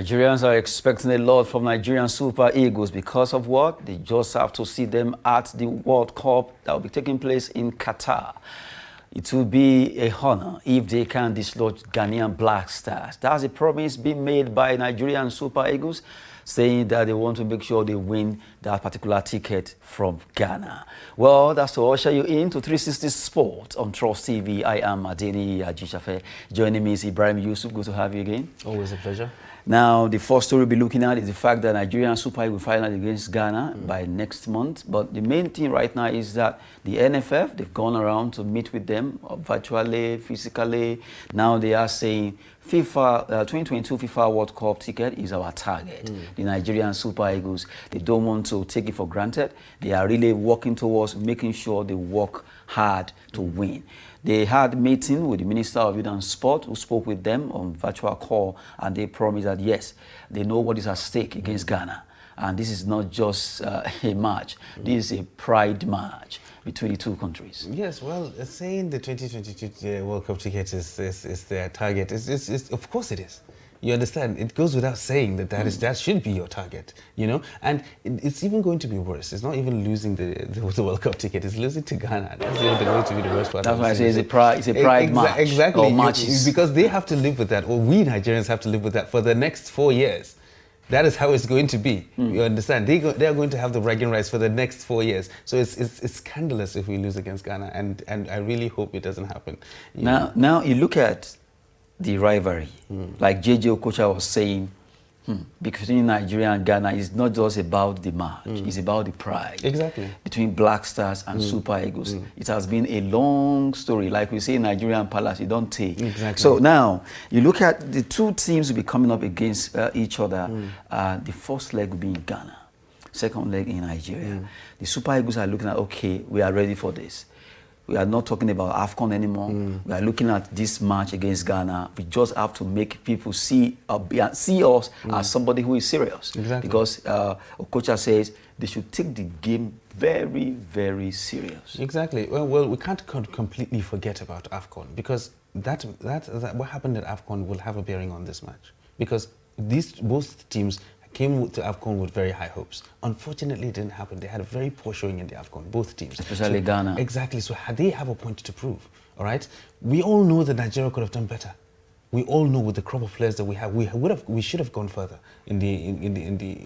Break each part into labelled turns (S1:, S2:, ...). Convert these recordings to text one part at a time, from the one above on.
S1: Nigerians are expecting a lot from Nigerian Super Eagles because of what? They just have to see them at the World Cup that will be taking place in Qatar. It will be a honor if they can dislodge Ghanaian Black Stars. That's a promise being made by Nigerian Super Eagles, saying that they want to make sure they win that particular ticket from Ghana. Well, that's to usher you into 360 Sport on Trust TV. I am Adeni Ajishafe. Joining me is Ibrahim Yusuf. Good to have you again.
S2: Always a pleasure.
S1: Now, the first story we'll be looking at is the fact that Nigerian Super Eagles will final against Ghana by next month. But the main thing right now is that the NFF, they've gone around to meet with them virtually, physically. Now they are saying FIFA 2022 FIFA World Cup ticket is our target. The Nigerian Super Eagles, they don't want to take it for granted. They are really working towards making sure they work hard to win. They had a meeting with the Minister of Youth and Sport, who spoke with them on virtual call, and they promised that yes, they know what is at stake against Ghana. And this is not just a match, this is a pride match between the two countries.
S2: Yes, well, saying the 2022 World Cup ticket is their target, of course it is. You understand? It goes without saying that that should be your target, you know? And it's even going to be worse. It's not even losing the World Cup ticket. It's losing to Ghana. That's going to be the worst part.
S1: That's why I say it's a pride match.
S2: Exactly.
S1: Or matches.
S2: Because they have to live with that, or we Nigerians have to live with that for the next 4 years. That is how it's going to be. You understand? They are going to have the bragging rights for the next 4 years. So it's scandalous if we lose against Ghana, and I really hope it doesn't happen.
S1: Now you look at the rivalry, like JJ Okocha was saying, between Nigeria and Ghana is not just about the match, it's about the pride.
S2: Exactly.
S1: Between Black Stars and Super Eagles. It has been a long story. Like we say in Nigerian Palace, you don't take.
S2: Exactly.
S1: So now, you look at the two teams will be coming up against each other. The first leg will be in Ghana, second leg in Nigeria. The Super Eagles are looking at, okay, we are ready for this. We are not talking about AFCON anymore. We are looking at this match against Ghana. We just have to make people see us as somebody who is serious.
S2: Exactly.
S1: Because Okocha says they should take the game very, very serious.
S2: Exactly. Well, we can't completely forget about AFCON, because that what happened at AFCON will have a bearing on this match. Because both teams came to AFCON with very high hopes. Unfortunately, it didn't happen. They had a very poor showing in the AFCON, both teams.
S1: Especially Ghana.
S2: Exactly. So they have a point to prove, all right? We all know that Nigeria could have done better. We all know with the crop of players that we have, we should have gone further in the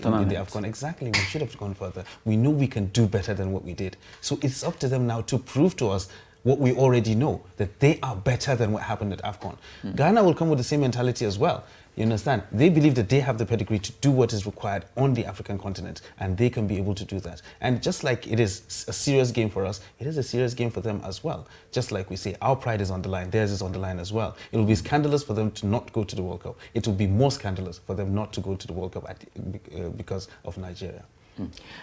S2: AFCON. Exactly, we should have gone further. We know we can do better than what we did. So it's up to them now to prove to us what we already know, that they are better than what happened at AFCON. Ghana will come with the same mentality as well. You understand? They believe that they have the pedigree to do what is required on the African continent, and they can be able to do that. And just like it is a serious game for us, it is a serious game for them as well. Just like we say, our pride is on the line, theirs is on the line as well. It will be scandalous for them to not go to the World Cup. It will be more scandalous for them not to go to the World Cup because of Nigeria.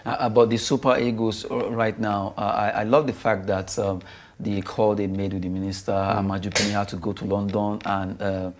S1: About the Super Eagles right now, I love the fact that the call they made with the minister, Amaju Penny, had to go to London, and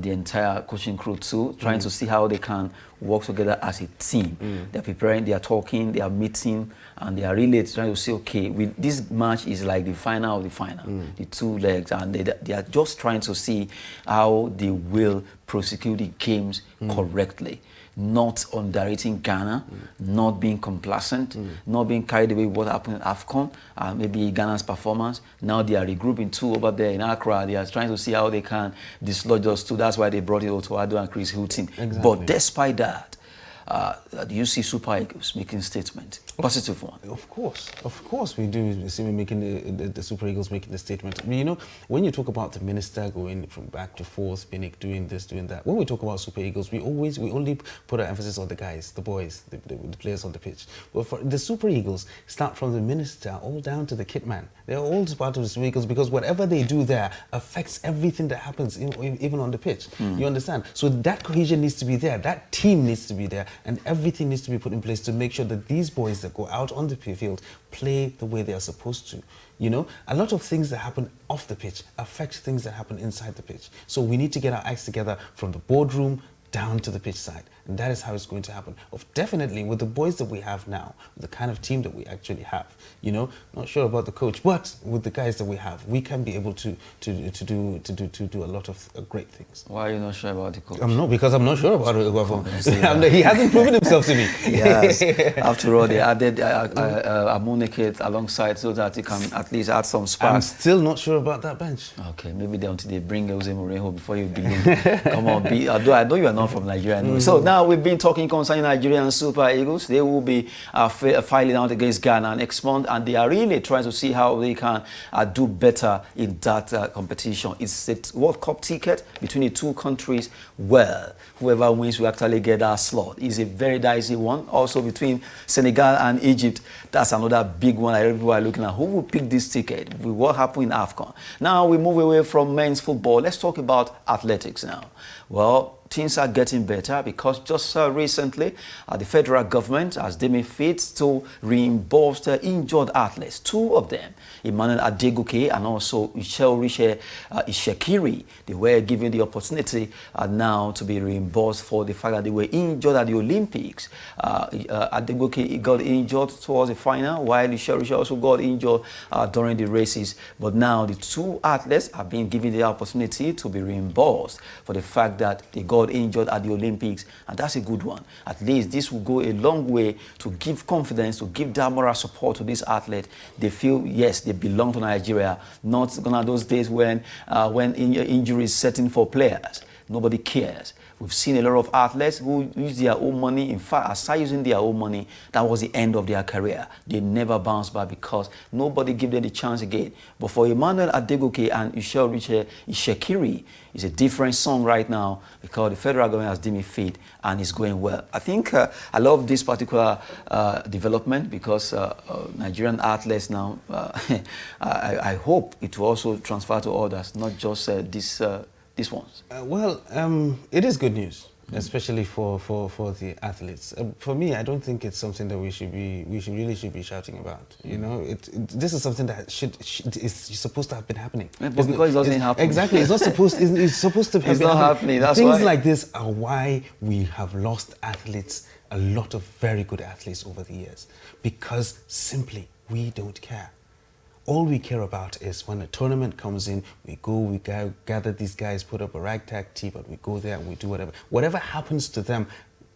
S1: the entire coaching crew too, trying to see how they can work together as a team. They're preparing, they are talking, they are meeting, and they are really trying to say, okay, this match is like the final of the final, the two legs, and they are just trying to see how they will prosecute the games correctly. Not underrating Ghana, not being complacent, not being carried away with what happened at AFCON, maybe Ghana's performance. Now they are regrouping two over there in Accra. They are trying to see how they can dislodge us too. That's why they brought in Otoado and Chris Hilton. Exactly. But despite that, do you see Super Eagles making a statement? Positive one.
S2: Of course we do see making the Super Eagles making the statement. I mean, you know, when you talk about the minister going from back to forth, doing this, doing that, when we talk about Super Eagles, we only put our emphasis on the guys, the boys, the players on the pitch. But for the Super Eagles, start from the minister all down to the kit man. They're all part of the Super Eagles, because whatever they do there affects everything that happens, even on the pitch. You understand? So that cohesion needs to be there. That team needs to be there. And everything needs to be put in place to make sure that these boys that go out on the field play the way they are supposed to. You know, a lot of things that happen off the pitch affect things that happen inside the pitch. So we need to get our acts together from the boardroom down to the pitch side. And that is how it's going to happen. Definitely, with the boys that we have now, with the kind of team that we actually have, not sure about the coach, but with the guys that we have, we can be able to do a lot of great things.
S1: Why are you not sure about the coach?
S2: I'm not, because I'm not sure about it. He hasn't proven himself to me.
S1: Yes. After all, they added Amunike alongside so that he can at least add some spark.
S2: I'm still not sure about that bench.
S1: Okay, maybe until they bring Jose Mourinho before you believe. Come on, although I know you are not from Nigeria. Anyway. So now we've been talking concerning Nigerian Super Eagles. They will be filing out against Ghana next month, and they are really trying to see how they can do better in that competition. It's a World Cup ticket between the two countries. Well, whoever wins will actually get that slot. It's a very dicey one. Also between Senegal and Egypt, that's another big one. People are looking at who will pick this ticket with what happened in AFCON. Now we move away from men's football. Let's talk about athletics now. Well, things are getting better because just recently, the federal government has deemed fit to reimburse the injured athletes. Two of them, Emmanuel Adegoke and also Ishel Ishekiri, they were given the opportunity now to be reimbursed for the fact that they were injured at the Olympics. Adegoke got injured towards the final, while Ishel also got injured during the races. But now the two athletes have been given the opportunity to be reimbursed for the fact that they got injured at the Olympics, and that's a good one. At least this will go a long way to give confidence, to give that moral support to this athlete. They feel, yes, they belong to Nigeria, not gonna those days when injury is setting for players. Nobody cares. We've seen a lot of athletes who use their own money. In fact, aside using their own money, that was the end of their career. They never bounced back because nobody gave them the chance again. But for Emmanuel Adegoke and Ishekiri, it's a different song right now because the federal government has deemed it fit and it's going well. I think I love this particular development because Nigerian athletes now, I hope it will also transfer to others, not just these ones.
S2: It is good news, especially for the athletes. For me, I don't think it's something that we should be shouting about. This is something that is supposed to have been happening.
S1: But because it doesn't happen.
S2: Exactly, it's not supposed. It's supposed to have
S1: it's
S2: been
S1: not happening. That's
S2: Things
S1: why.
S2: like this are why we have lost athletes, a lot of very good athletes over the years, because simply we don't care. All we care about is when a tournament comes in, we gather these guys, put up a ragtag team, and we go there and we do whatever. Whatever happens to them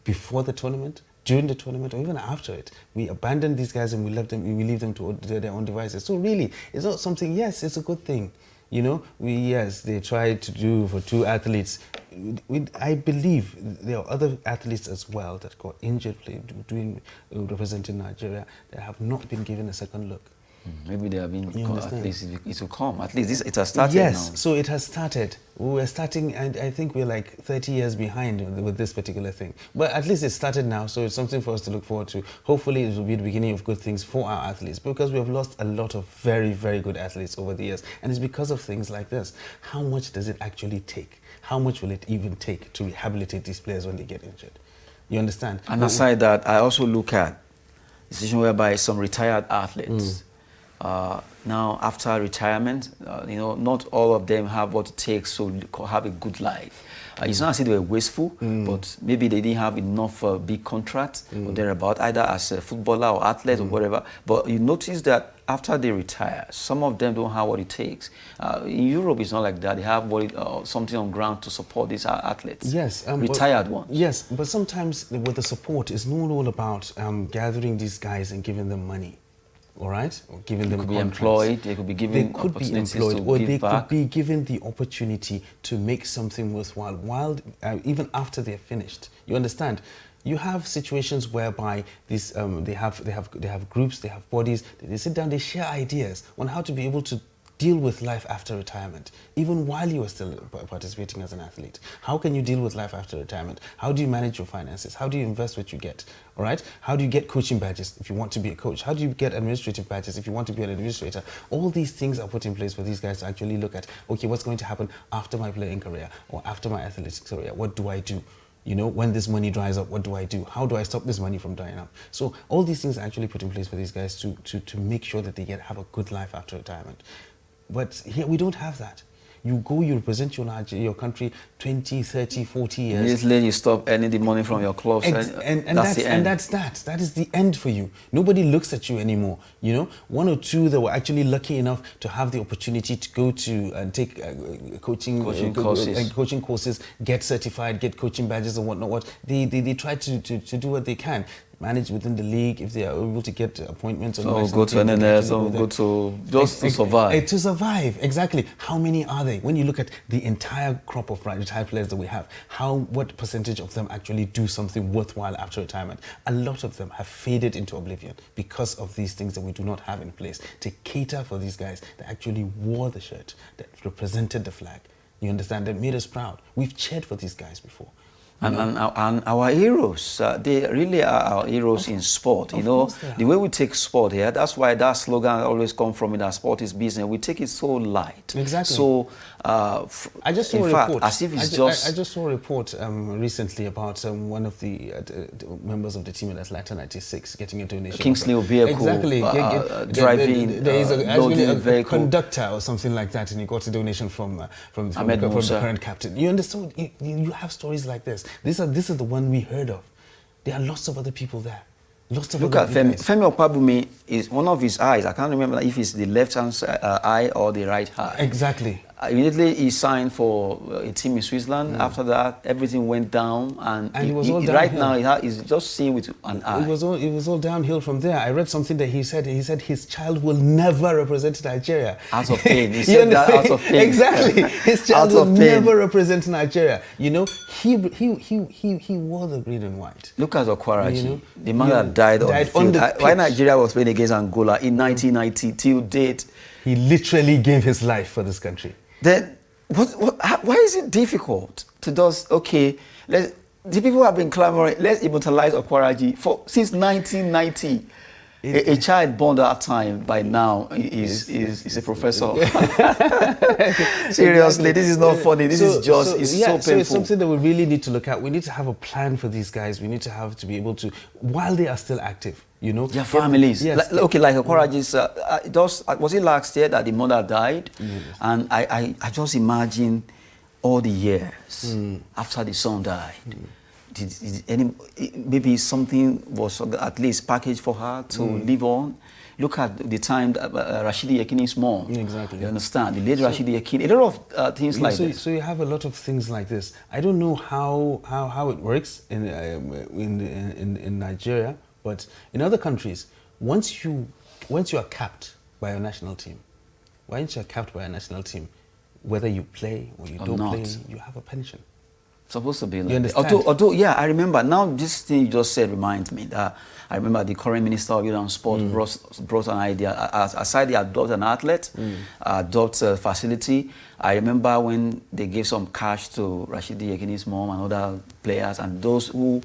S2: before the tournament, during the tournament, or even after it, we abandon these guys and we leave them to their own devices. So really, it's not something, yes, it's a good thing. They tried to do for two athletes. I believe there are other athletes as well that got injured representing Nigeria that have not been given a second look.
S1: Maybe they have been, at least it will come. At least it has started now.
S2: Yes, so it has started. We're starting, and I think we're like 30 years behind with this particular thing. But at least it started now, so it's something for us to look forward to. Hopefully it will be the beginning of good things for our athletes, because we have lost a lot of very, very good athletes over the years. And it's because of things like this. How much does it actually take? How much will it even take to rehabilitate these players when they get injured? You understand?
S1: And aside that, I also look at the situation whereby some retired athletes, now after retirement, not all of them have what it takes to have a good life. It's not as if they were wasteful, but maybe they didn't have enough big contracts or thereabout, either as a footballer or athlete or whatever. But you notice that after they retire, some of them don't have what it takes. In Europe, it's not like that. They have something on ground to support these athletes.
S2: Yes,
S1: retired ones.
S2: Yes, but sometimes with the support, it's not all about gathering these guys and giving them money. All right, or giving them contracts.
S1: Employed. They could be given opportunities to give back.
S2: They could be given the opportunity to make something worthwhile, even after they're finished. You understand? You have situations whereby these they have groups, they have bodies. They sit down, they share ideas on how to be able to deal with life after retirement, even while you are still participating as an athlete. How can you deal with life after retirement? How do you manage your finances? How do you invest what you get? All right? How do you get coaching badges if you want to be a coach? How do you get administrative badges if you want to be an administrator? All these things are put in place for these guys to actually look at, okay, what's going to happen after my playing career or after my athletics career? What do I do? When this money dries up, what do I do? How do I stop this money from drying up? So all these things are actually put in place for these guys to make sure that they have a good life after retirement. But here we don't have that. You go, you represent your country 20, 30, 40 years.
S1: Immediately you stop earning the money from your clubs.
S2: And
S1: that's the end.
S2: And that's that. That is the end for you. Nobody looks at you anymore. You know, one or two that were actually lucky enough to have the opportunity to go to and take coaching courses, get certified, get coaching badges and whatnot. They try to do what they can. Manage within the league if they are able to get appointments.
S1: So go to NNS, or go to just to survive.
S2: To survive, exactly. How many are they? When you look at the entire crop of retired players that we have, what percentage of them actually do something worthwhile after retirement? A lot of them have faded into oblivion because of these things that we do not have in place to cater for these guys that actually wore the shirt, that represented the flag. You understand? That made us proud. We've cheered for these guys before.
S1: And our heroes, they really are our heroes in sport. You know, the way we take sport here, that's why that slogan always comes from it, that sport is business. We take it so light.
S2: Exactly.
S1: So,
S2: I just saw
S1: in
S2: a
S1: fact,
S2: report.
S1: as if it's just...
S2: I just saw a report recently about one of the members of the team at Atlanta 96 getting a donation.
S1: Kingsley Obiaku,
S2: exactly.
S1: Driving,
S2: there is a
S1: vehicle.
S2: Conductor or something like that, and he got a donation from the current captain. You understand? You have stories like this. This is the one we heard of. There are lots of other people there. Lots of
S1: Look at Femi. Femi Opabumi is one of his eyes. I can't remember if it's the left hand eye or the right eye.
S2: Exactly.
S1: Immediately he signed for a team in Switzerland. After that, everything went down, and
S2: it was all
S1: right
S2: downhill.
S1: now he's just seeing with an eye.
S2: It was all downhill from there. I read something that he said his child will never represent Nigeria.
S1: Out of pain. He said that out of pain.
S2: Exactly. His child will never represent Nigeria. You know, he wore the green and white.
S1: Look at Okwaraji. You know, the man that died on the field. Why Nigeria was playing against Angola in 1990 till date.
S2: He literally gave his life for this country.
S1: Then, why is it difficult to just, okay, the people have been clamoring, let's immortalize Okwaraji since 1990. A child born that time by now is a professor. Seriously, this is not funny. This is just, it's so painful.
S2: So it's something that we really need to look at. We need to have a plan for these guys. We need to be able to, while they are still active, you know.
S1: Their families.
S2: Yes.
S1: Like Okwaraji's, was it last year that the mother died? Yes. And I just imagine all the years after the son died. Maybe something was at least packaged for her to live on. Look at the time that Rashidi Yakini's mom.
S2: Exactly.
S1: You understand? The late Rashidi Yakini. A lot of things like this.
S2: So you have a lot of things like this. I don't know how it works in Nigeria, but in other countries, once you are capped by a national team, whether you play or you don't play, you have a pension.
S1: Supposed to be like that. Although, yeah, I remember, now this thing you just said reminds me that I remember the current Minister of Youth and Sport brought an idea. Aside the adopt an athlete, adopt a facility, I remember when they gave some cash to Rashidi Yakini's mom and other players, and those who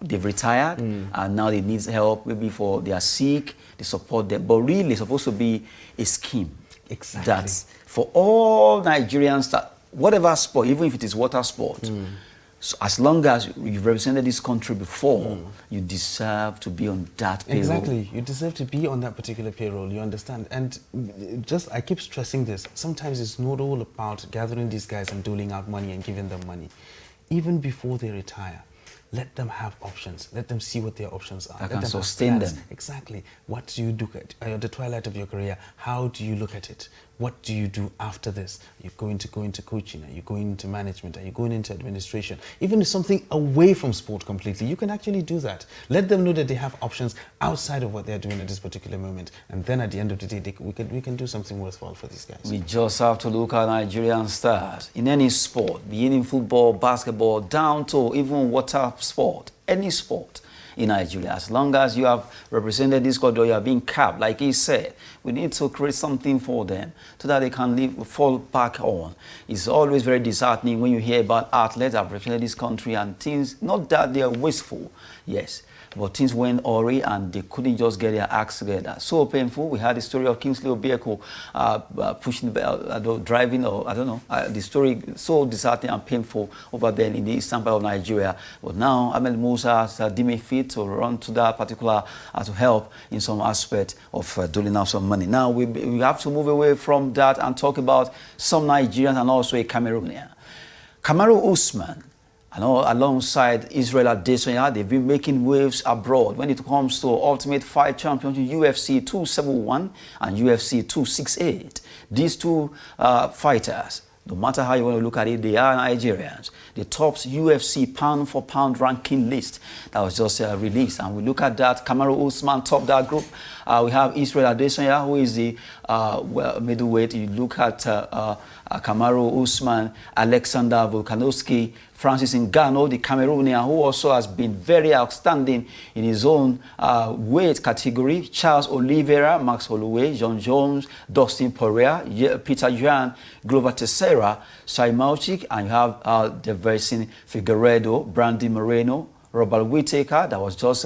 S1: they've retired and now they need help, maybe they are sick, they support them. But really, it's supposed to be a scheme.
S2: Exactly.
S1: That's for all Nigerians that whatever sport, even if it is water sport, so as long as you've represented this country before, you deserve to be on that payroll.
S2: Exactly. You deserve to be on that particular payroll, you understand? And I keep stressing this. Sometimes it's not all about gathering these guys and doling out money and giving them money. Even before they retire, let them have options. Let them see what their options are.
S1: That can sustain them.
S2: Exactly. What do you do at the twilight of your career? How do you look at it? What do you do after this? Are you going to go into coaching? Are you going into management? Are you going into administration? Even if something away from sport completely, you can actually do that. Let them know that they have options outside of what they're doing at this particular moment. And then at the end of the day, we can do something worthwhile for these guys.
S1: We just have to look at Nigerian stars in any sport, be it in football, basketball, down to even water sport, any sport in Nigeria. As long as you have represented this country, you are being capped, like he said, we need to create something for them so that they can fall back on. It's always very disheartening when you hear about athletes that have represented this country and things, not that they are wasteful, yes, but things went awry and they couldn't just get their acts together. So painful. We had the story of Kingsley Obieko pushing, driving, or I don't know. The story so disheartening and painful over there in the eastern part of Nigeria. But now Ahmed Musa has deemed it fit to run to that particular to help in some aspect of doling out some money. Now we have to move away from that and talk about some Nigerians and also a Cameroonian. Kamaru Usman, and alongside Israel Adesanya, they've been making waves abroad when it comes to Ultimate Fight Championship UFC 271 and UFC 268. These two fighters, no matter how you want to look at it, they are Nigerians. The top UFC pound-for-pound ranking list that was just released. And we look at that, Kamaru Usman top that group. We have Israel Adesanya, who is the middleweight. You look at Kamaru Usman, Alexander Volkanovski, Francis Ngannou, the Cameroonian, who also has been very outstanding in his own weight category. Charles Oliveira, Max Holloway, John Jones, Dustin Poirier, Peter Yan, Glover Teixeira, Shai Mauchik, and you have Dervison Figueiredo, Brandon Moreno, Robert Whittaker, that was just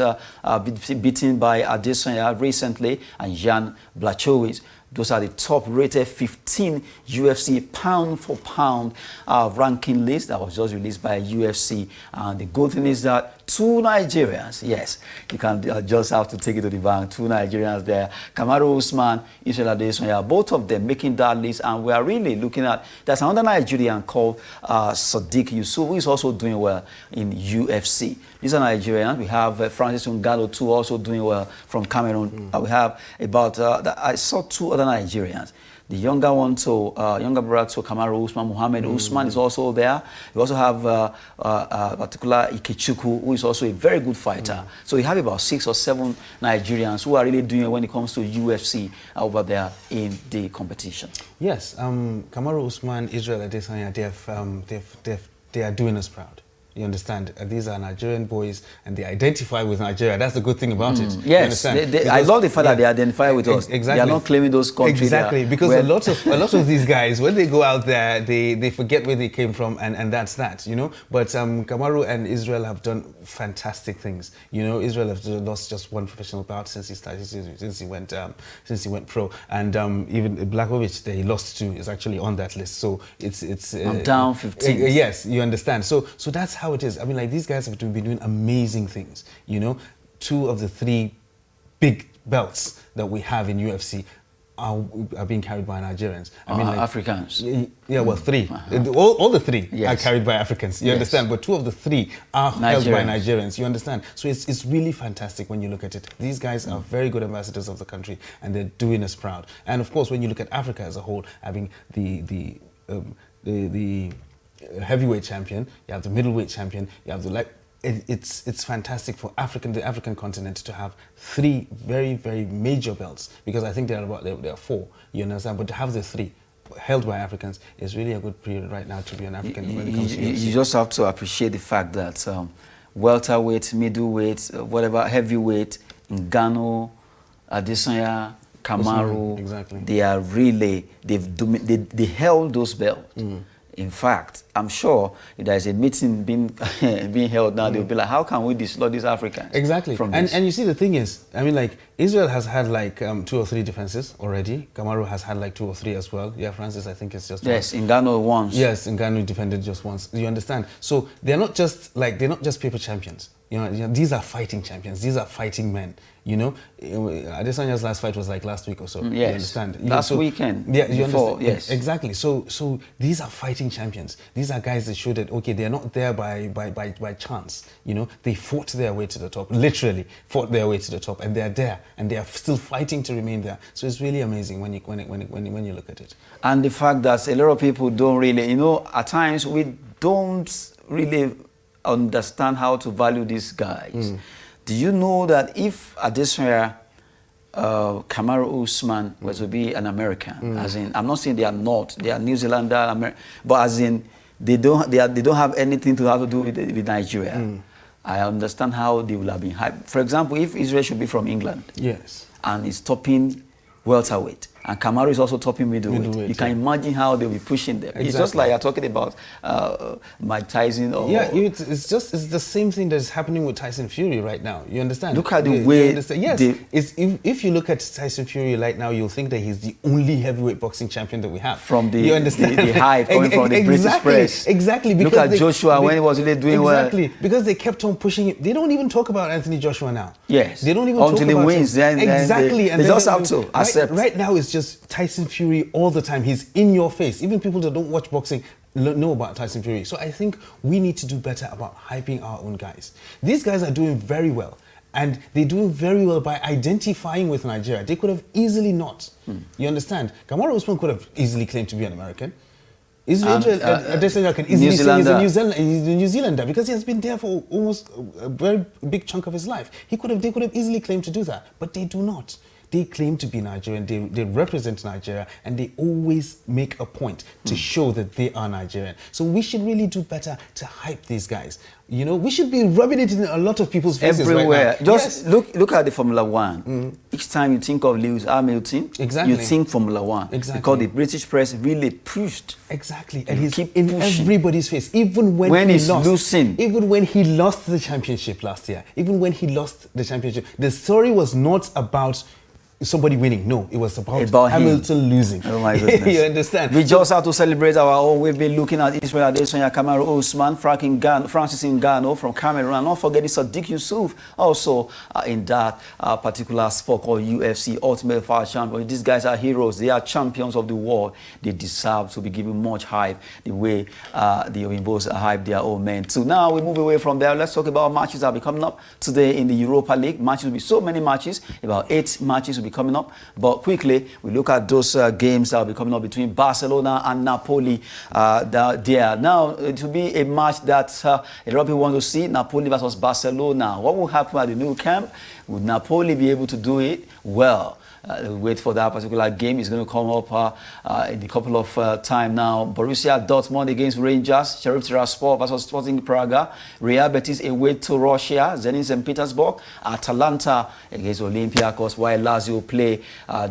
S1: beaten by Adesanya recently, and Jan Blachowicz. Those are the top-rated 15 UFC pound-for-pound ranking list that was just released by UFC. And the good thing is that two Nigerians, yes, you can just have to take it to the bank. Two Nigerians there, Kamaru Usman, Israel Adesanya, both of them making that list. And we are really looking at, there's another Nigerian called Sadiq Yusuf, who is also doing well in UFC. These are Nigerians. We have Francis Ngannou too, also doing well from Cameroon. We have about, I saw two other Nigerians. The younger one, younger brother to Kamaru Usman, Mohammed Usman is also there. We also have particular Ikechukwu, who is also a very good fighter. So we have about 6 or 7 Nigerians who are really doing it when it comes to UFC over there in the competition.
S2: Yes, Kamaru Usman, Israel Adesanya, they are doing us proud. You understand? These are Nigerian boys, and they identify with Nigeria. That's the good thing about it.
S1: Yes, I love the fact that they identify with us.
S2: Exactly.
S1: They are not claiming those countries.
S2: Exactly, because a lot of these guys, when they go out there, they forget where they came from, and that's that, you know. But Kamaru and Israel have done fantastic things. You know, Israel has lost just one professional bout since he started, since he went pro, and even Blachowicz that he lost to is actually on that list. So it's
S1: I'm down 15.
S2: Yes, you understand. So that's how it is. I mean, like, these guys have been doing amazing things, you know. 2 of the 3 big belts that we have in UFC are being carried by Nigerians. I mean, like,
S1: Africans.
S2: Yeah, well, 3. All the 3 are carried by Africans, you understand? But 2 of the 3 are held by Nigerians, you understand? So it's really fantastic when you look at it. These guys are very good ambassadors of the country, and they're doing us proud. And of course, when you look at Africa as a whole, having the heavyweight champion, you have the middleweight champion, you have the it's fantastic for the African continent to have 3 very, very major belts, because I think there are 4, you understand, but to have the 3 held by Africans is really a good period right now to be an African when it comes to UFC.
S1: You just have to appreciate the fact that welterweight, middleweight, whatever, heavyweight, Ngannou, Adesanya, Kamaru,
S2: exactly.
S1: They are really, they held those belts. In fact, I'm sure if there's a meeting being held now, they'll be like, how can we dislodge these Africans?
S2: Exactly.
S1: From this?
S2: And you see, the thing is, I mean, like, Israel has had like 2 or 3 defenses already. Kamaru has had like 2 or 3 as well. Yeah, Francis, I think it's just
S1: yes, Ngannou once.
S2: Yes, Ngannou defended just once. You understand? So they're not just paper champions. You know, these are fighting champions. These are fighting men. You know, Adesanya's last fight was like last week or so.
S1: Yes.
S2: You understand?
S1: Last weekend.
S2: Yeah, you
S1: before,
S2: understand?
S1: Yes.
S2: Exactly. So these are fighting champions. These are guys that show that, okay, they're not there by chance. You know, they fought their way to the top. Literally fought their way to the top, and they're there, and they are still fighting to remain there. So it's really amazing when you look at it.
S1: And the fact that a lot of people don't really, you know, at times we don't really understand how to value these guys. Do you know that if Adesanya, Kamaru Usman were to be an American, as in, I'm not saying they are not, they are New Zealander, but as in, they don't have anything to have to do with Nigeria. I understand how they will have been hyped. For example, if Israel should be from England,
S2: yes,
S1: and is topping welterweight, And Kamaru is also topping middleweight. You can imagine how they'll be pushing them. Exactly. It's just like you're talking about Mike Tyson. Or
S2: it's the same thing that's happening with Tyson Fury right now. You understand?
S1: Look at the way.
S2: Yes, if you look at Tyson Fury right now, you'll think that he's the only heavyweight boxing champion that we have.
S1: From the,
S2: you understand?
S1: the hype coming from the British press.
S2: Exactly.
S1: Look at Joshua when he was really doing well.
S2: Exactly. Because they kept on pushing it. They don't even talk about Anthony Joshua now.
S1: Yes.
S2: They don't even talk about him.
S1: Until he wins, then
S2: exactly.
S1: They just have to accept.
S2: Right now, it's just Tyson Fury all the time. He's in your face. Even people that don't watch boxing know about Tyson Fury. So I think we need to do better about hyping our own guys. These guys are doing very well. And they're doing very well by identifying with Nigeria. They could have easily not. You understand? Kamaru Usman could have easily claimed to be an American. Adesanya can easily say he's a New Zealander because he has been there for almost a very big chunk of his life. They could have easily claimed to do that, but they do not. They claim to be Nigerian, they represent Nigeria, and they always make a point to show that they are Nigerian. So we should really do better to hype these guys. You know, we should be rubbing it in a lot of people's faces
S1: everywhere.
S2: Right now.
S1: Just look at the Formula One. Each time you think of Lewis Hamilton, you think Formula One.
S2: Exactly.
S1: Because the British press really pushed.
S2: Exactly. And he's in everybody's face. Even when he lost.
S1: Losing.
S2: Even when he lost the championship last year. Even when he lost the championship. The story was not about somebody winning. No, it was about Hamilton losing.
S1: Oh my goodness.
S2: You understand?
S1: We just have to celebrate our own. We've been looking at Israel Adesanya, Kamaru Usman, Francis Ngannou from Cameroon, and not forgetting Sadiq Yusuf also in that particular sport called UFC Ultimate Fighter Champion. These guys are heroes. They are champions of the world. They deserve to be given much hype the way the Oyimbos hype their own men. So now we move away from there. Let's talk about matches that will be coming up today in the Europa League. Matches will be so many matches, about 8 matches will be coming up, but quickly we look at those games that will be coming up between Barcelona and Napoli. Now it will be a match that a lot of people want to see, Napoli versus Barcelona. What will happen at the new camp? Would Napoli be able to do it? Well, wait for that particular game. It's going to come up in a couple of time now. Borussia Dortmund against Rangers, Sheriff Tiraspol versus Sporting Praga, Real Betis away to Russia, Zenit St. Petersburg, Atalanta against Olympiacos, while Lazio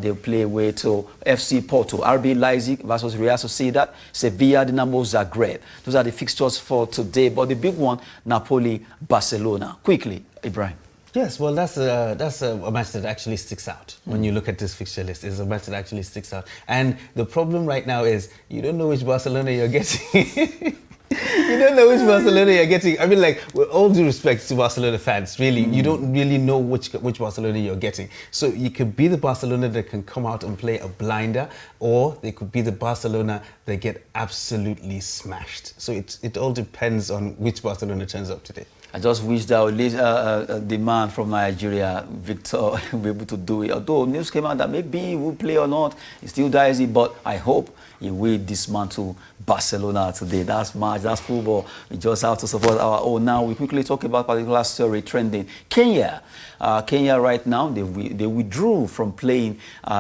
S1: they'll play away to FC Porto, RB Leipzig versus Real Sociedad, Sevilla, Dinamo Zagreb. Those are the fixtures for today, but the big one, Napoli, Barcelona. Quickly, Ibrahim.
S2: Yes, well, that's a match that actually sticks out. When you look at this fixture list, it's a match that actually sticks out. And the problem right now is you don't know which Barcelona you're getting. You don't know which Barcelona you're getting. I mean, like, with all due respect to Barcelona fans, really, you don't really know which Barcelona you're getting. So you could be the Barcelona that can come out and play a blinder, or they could be the Barcelona that get absolutely smashed. So it all depends on which Barcelona turns up today.
S1: I just wish that the man from Nigeria, Victor, will be able to do it. Although news came out that maybe he will play or not, it's still dicey, but I hope he will dismantle Barcelona today. That's match, that's football. We just have to support our own. Now, we quickly talk about a particular story trending. Kenya right now, they withdrew from playing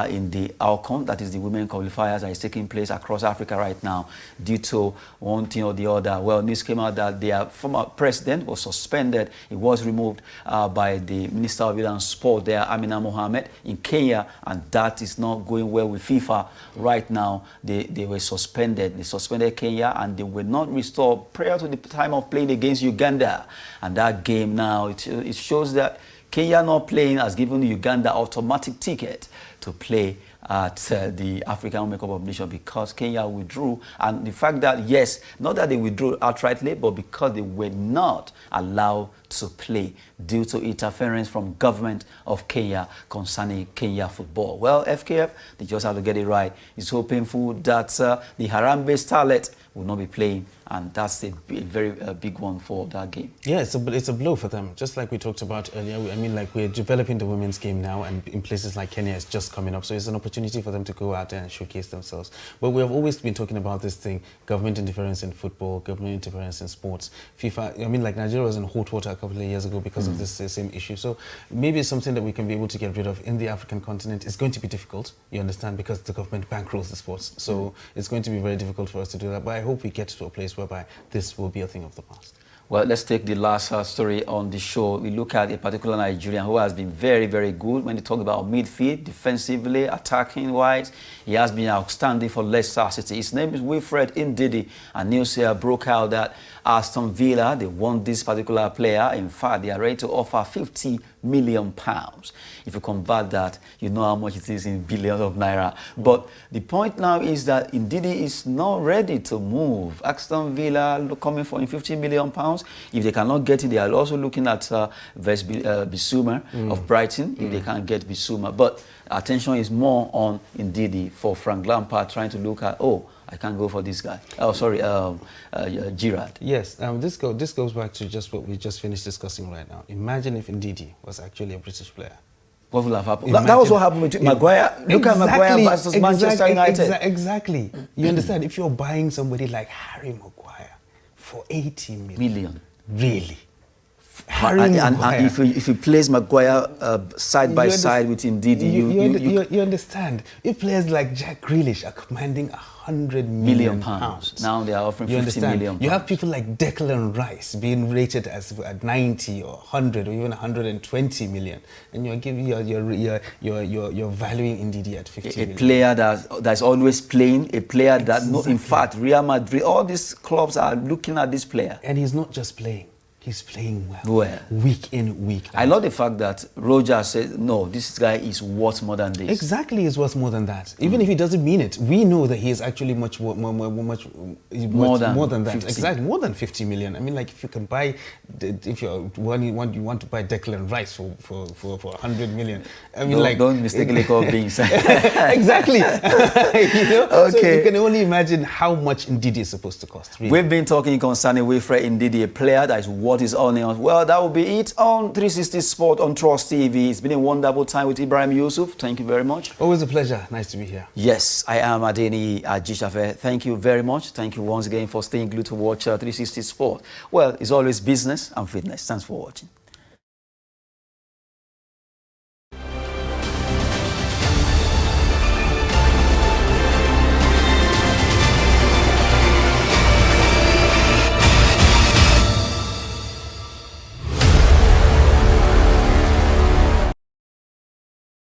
S1: in the AFCON, that is the women qualifiers that is taking place across Africa right now, due to one thing or the other. Well, news came out that their former president was suspended. He was removed by the Minister of Youth and Sport there, Amina Mohammed, in Kenya, and that is not going well with FIFA right now. They were suspended. They suspended Kenya, and they were not restored prior to the time of playing against Uganda. And that game now, it shows that Kenya not playing has given Uganda automatic ticket to play at the African Women Cup of Nations because Kenya withdrew. And the fact that, yes, not that they withdrew outrightly, but because they were not allowed to play due to interference from government of Kenya concerning Kenya football. Well, FKF, they just have to get it right. It's so painful that the Harambee starlet will not be playing, and that's a very big one for that game. Yeah,
S2: it's a blow for them. Just like we talked about earlier, I mean, like, we're developing the women's game now, and in places like Kenya, it's just coming up. So it's an opportunity for them to go out there and showcase themselves. But we have always been talking about this thing, government interference in football, government interference in sports. FIFA, I mean, like, Nigeria was in hot water a couple of years ago because of this same issue. So maybe it's something that we can be able to get rid of in the African continent. It's going to be difficult, you understand, because the government bankrolls the sports. So it's going to be very difficult for us to do that. But I hope we get to a place whereby this will be a thing of the past.
S1: Well, let's take the last story on the show. We look at a particular Nigerian who has been very, very good when you talk about midfield, defensively, attacking-wise. He has been outstanding for Leicester City. His name is Wilfred Ndidi, and news here broke out that Aston Villa, they want this particular player. In fact, they are ready to offer £50 million. If you convert that, you know how much it is in billions of naira. But the point now is that Ndidi is not ready to move. Aston Villa coming for £50 million. If they cannot get it, they are also looking at Bissouma of Brighton, if they can't get Bissouma. But attention is more on Ndidi for Frank Lampard trying to look at, oh, I can't go for this guy. Oh, sorry, Gerrard.
S2: Yes, this goes back to just what we just finished discussing right now. Imagine if Ndidi was actually a British player.
S1: What would have happened? That was what happened with Maguire. Look at Maguire versus Manchester United.
S2: Exactly. You understand? If you're buying somebody like Harry Maguire for 80 million. Really?
S1: And if you place Maguire side by side with Ndidi,
S2: you understand. If players like Jack Grealish are commanding £100 million,
S1: now they are offering £50 million.
S2: You have people like Declan Rice being rated as at 90 or 100 or even 120 million, and you're valuing Ndidi at 50 million.
S1: A player that's always playing, a player that, in fact, Real Madrid, all these clubs are looking at this player.
S2: And he's not just playing. He's playing well, week in, week out.
S1: I love the fact that Roger said, no, this guy is worth more than this.
S2: Exactly, he's worth more than that. Even if he doesn't mean it, we know that he is actually much more than that.
S1: 50.
S2: Exactly, more than 50 million. I mean, like, if you can buy, if you want to buy Declan Rice for 100 million, I mean,
S1: don't mistakenly call beans.
S2: Exactly. You know?
S1: Okay.
S2: So you can only imagine how much Ndidi is supposed to cost. Really.
S1: We've been talking concerning Wilfred Ndidi, a player that is what is on it. Well, that will be it on 360 Sport on Trust TV. It's been a wonderful time with Ibrahim Yusuf. Thank you very much.
S2: Always a pleasure. Nice to be here.
S1: Yes, I am Adeni Ajishafe. Thank you very much. Thank you once again for staying glued to watch 360 Sport. Well, it's always business and fitness. Thanks for watching.